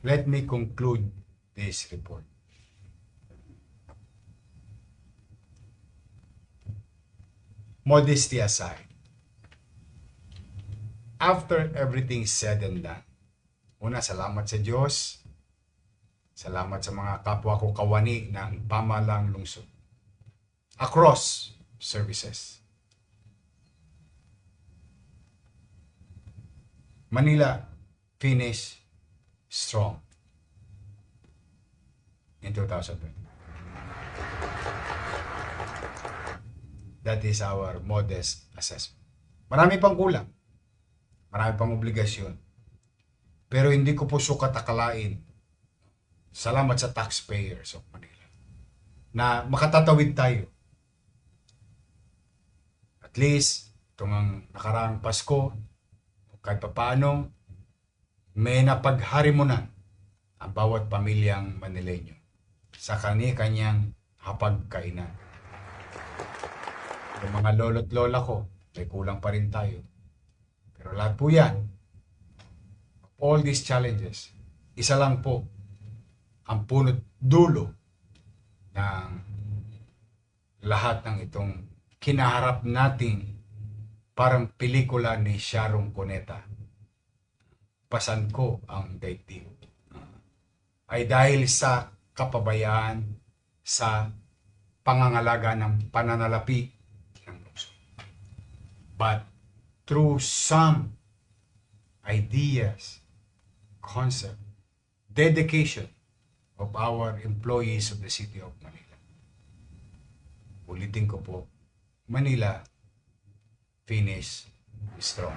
let me conclude this report. Modesty aside, after everything said and done, una, salamat sa Diyos. Salamat sa mga kapwa ko kawani ng pamahalang lungsod. Across services. Manila finished strong in 2020. That is our modest assessment. Marami pang kulang. Marami pang obligasyon. Pero hindi ko po sukat akalain, salamat sa taxpayers of Manila, na makatatawid tayo. At least, itong ang nakaraang Pasko, kahit papaano, may napagharimunan ang bawat pamilyang Manileño sa kani-kanyang hapagkainan. Yung mga lolo't lola ko, may kulang pa rin tayo. Pero lahat po yan, all these challenges, isa lang po ang punot dulo ng lahat ng itong kinaharap nating parang pelikula ni Sharon Cuneta. Pasan ko ang daigdig. Ay dahil sa kapabayaan sa pangangalaga ng pananalapi ng lungsod. But through some ideas, concept, dedication of our employees of the City of Manila. Ulitin ko po, Manila finish strong.